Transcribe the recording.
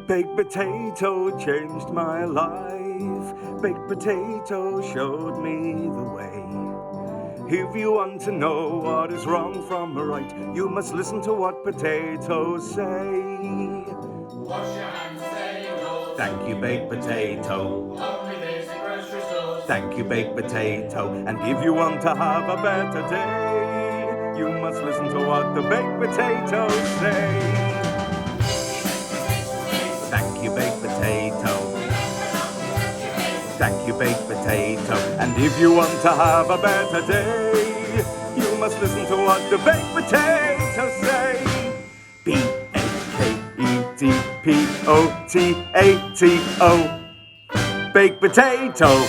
Baked potato changed my life. Baked potato showed me the way. If you want to know what is wrong from right, you must listen to what potatoes say. Wash your hands, say no. Thank you, baked potato. Only this in grocery stores. Thank you, baked potato. And if you want to have a better day, you must listen to what the baked potatoes say. Thank you, baked potato. Thank you, baked potato. And if you want to have a better day, you must listen to what the baked potatoes say. B-A-K-E-T-P-O-T-A-T-O. Baked potato.